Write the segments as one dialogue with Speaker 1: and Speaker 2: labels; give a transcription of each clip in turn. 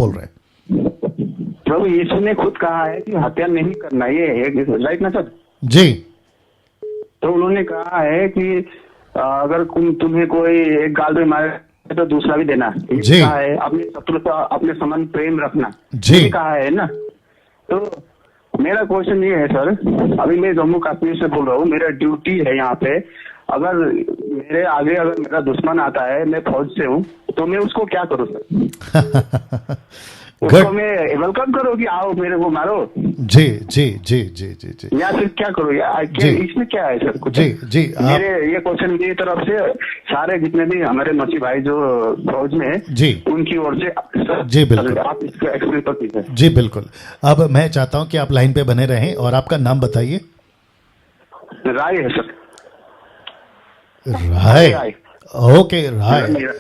Speaker 1: बोल रहे हैं।
Speaker 2: प्रभु यीशु ने खुद कहा है कि हत्या नहीं करना, ये राइट ना सर?
Speaker 1: जी
Speaker 2: तो उन्होंने कहा है कि अगर तुम्हें कोई एक गाल में मारे तो दूसरा भी देना।
Speaker 1: जी।
Speaker 2: कहा है अपने शत्रु का अपने समान प्रेम रखना।
Speaker 1: जी।
Speaker 2: ये कहा है ना। तो मेरा क्वेश्चन ये है सर, अभी मैं जम्मू कश्मीर से बोल रहा हूँ, मेरा ड्यूटी है यहाँ पे। अगर मेरे आगे अगर मेरा दुश्मन आता है, मैं फौज से हूँ, तो मैं उसको क्या करूँ सर? उसको मैं वेलकम करो कि आओ मेरे को मारो?
Speaker 1: जी जी जी जी जी जी
Speaker 2: या फिर क्या करो? इसमें क्या है सर कुछ?
Speaker 1: जी जी
Speaker 2: मेरे ये क्वेश्चन मेरी तरफ से सारे जितने भी हमारे मसीह भाई जो फौज में है,
Speaker 1: जी
Speaker 2: उनकी ओर से
Speaker 1: जी बिल्कुल
Speaker 2: आप इसका एक्सप्लेन कर दीजिए।
Speaker 1: जी बिल्कुल। अब मैं चाहता हूं कि आप लाइन पे बने रहें और आपका नाम बताइए।
Speaker 2: राय है सर।
Speaker 1: राय, ओके राय,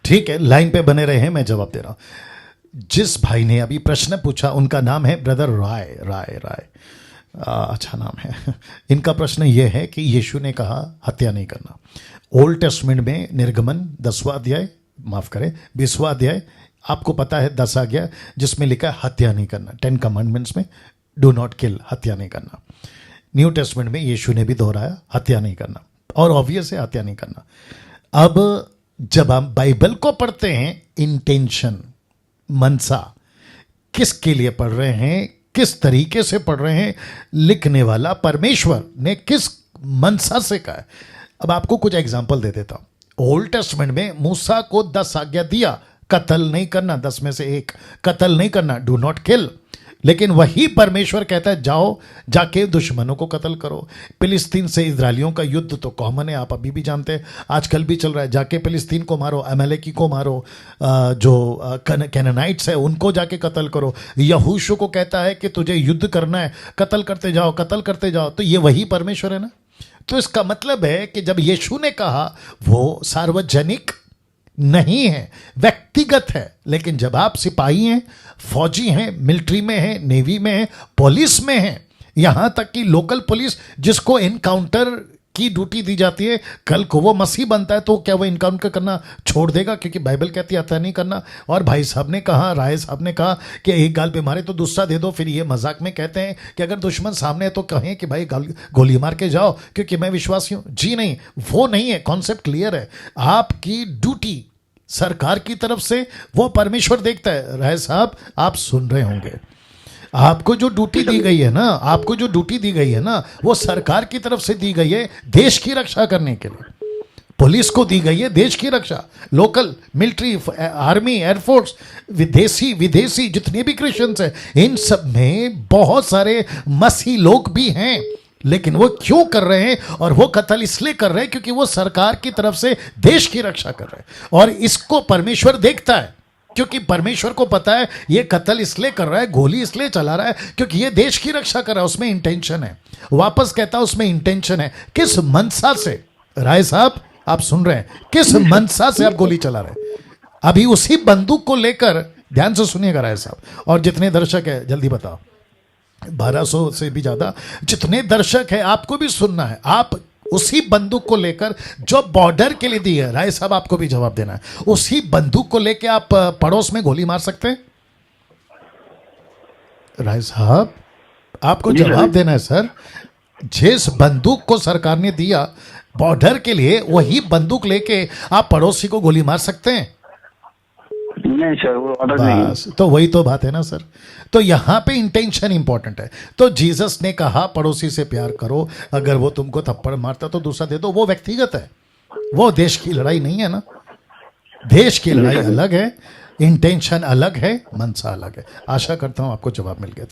Speaker 1: ठीक है, लाइन पे बने रहे, मैं जवाब दे रहा हूं। जिस भाई ने अभी प्रश्न पूछा उनका नाम है ब्रदर राय। राय राय अच्छा नाम है। इनका प्रश्न यह है कि यीशु ने कहा हत्या नहीं करना। ओल्ड टेस्टमेंट में निर्गमन 10वां अध्याय, माफ करें 20वां अध्याय, आपको पता है 10 आज्ञा जिसमें लिखा है हत्या नहीं करना। 10 कमांडमेंट्स में डू नॉट किल, हत्या नहीं करना। न्यू टेस्टमेंट में यीशु ने भी दोहराया हत्या नहीं करना, और ऑब्वियस है हत्या नहीं करना। अब जब हम बाइबल को पढ़ते हैं, इंटेंशन, मनसा, किसके लिए पढ़ रहे हैं, किस तरीके से पढ़ रहे हैं, लिखने वाला परमेश्वर ने किस मनसा से कहा है। अब आपको कुछ एग्जांपल दे देता हूं। ओल्ड टेस्टमेंट में मूसा को 10 आज्ञा दिया, कत्ल नहीं करना, 10 में से एक, कत्ल नहीं करना, डू नॉट किल। लेकिन वही परमेश्वर कहता है जाओ जाके दुश्मनों को कत्ल करो। फिलिस्तीन से इजरायलियों का युद्ध तो कॉमन है, आप अभी भी जानते हैं, आजकल भी चल रहा है। जाके फिलिस्तीन को मारो, अमेलेकी को मारो, जो कैनानाइट्स है उनको जाके कत्ल करो। यहोशू को कहता है कि तुझे युद्ध करना है, कत्ल करते जाओ, कत्ल करते जाओ। तो ये वही परमेश्वर है ना। तो इसका मतलब है कि जब यीशु ने कहा, वो सार्वजनिक नहीं है, व्यक्तिगत है। लेकिन जब आप सिपाही हैं, फौजी हैं, मिलिट्री में हैं, नेवी में हैं, पुलिस में हैं, यहां तक कि लोकल पुलिस जिसको एनकाउंटर की ड्यूटी दी जाती है, कल को वो मसीह बनता है तो क्या वो इनकाउंटर करना छोड़ देगा? क्योंकि बाइबल कहती है हत्या नहीं करना। और भाई साहब ने कहा, राय साहब ने कहा कि एक गाल पे मारे तो दूसरा दे दो। फिर ये मजाक में कहते हैं कि अगर दुश्मन सामने है तो कहें कि भाई गोली मार के जाओ क्योंकि मैं विश्वासी हूं। जी नहीं, वो नहीं है, कॉन्सेप्ट क्लियर है। आपकी ड्यूटी सरकार की तरफ से, वो परमेश्वर देखता है। राय साहब आप सुन रहे होंगे, आपको जो ड्यूटी दी गई है ना, आपको जो ड्यूटी दी गई है ना, वो सरकार की तरफ से दी गई है, देश की रक्षा करने के लिए। पुलिस को दी गई है देश की रक्षा, लोकल मिलिट्री, आर्मी, एयरफोर्स, विदेशी जितने भी क्रिश्चियंस हैं, इन सब में बहुत सारे मसीह लोग भी हैं। लेकिन वो क्यों कर रहे हैं? और वो कत्ल इसलिए कर रहे हैं क्योंकि वो सरकार की तरफ से देश की रक्षा कर रहे हैं। और इसको परमेश्वर देखता है, क्योंकि परमेश्वर को पता है ये कत्ल इसलिए कर रहा है, गोली इसलिए चला रहा है क्योंकि ये देश की रक्षा कर रहा है। उसमें इंटेंशन है। वापस कहता है उसमें इंटेंशन है। किस मनसा से, राय साहब आप सुन रहे हैं, किस मनसा से आप गोली चला रहे हैं? अभी उसी बंदूक को लेकर, ध्यान से सुनिएगा राय साहब, और जितने दर्शक है जल्दी बताओ, 1200 से भी ज्यादा जितने दर्शक है, आपको भी सुनना है। आप उसी बंदूक को लेकर जो बॉर्डर के लिए दी है, राय साहब आपको भी जवाब देना है, उसी बंदूक को लेकर आप पड़ोस में गोली मार सकते हैं? राय साहब आपको जवाब देना है सर। जिस बंदूक को सरकार ने दिया बॉर्डर के लिए, वही बंदूक लेके आप पड़ोसी को गोली मार सकते हैं?
Speaker 2: नहीं सर, वो ऑर्डर नहीं।
Speaker 1: तो वही तो बात है ना सर। तो यहां पे इंटेंशन इंपॉर्टेंट है। तो जीसस ने कहा पड़ोसी से प्यार करो, अगर वो तुमको थप्पड़ मारता तो दूसरा दे दो। वो व्यक्तिगत है, वो देश की लड़ाई नहीं है ना। देश की लड़ाई अलग है, इंटेंशन अलग है, मनसा अलग है। आशा करता हूं आपको जवाब मिल गया।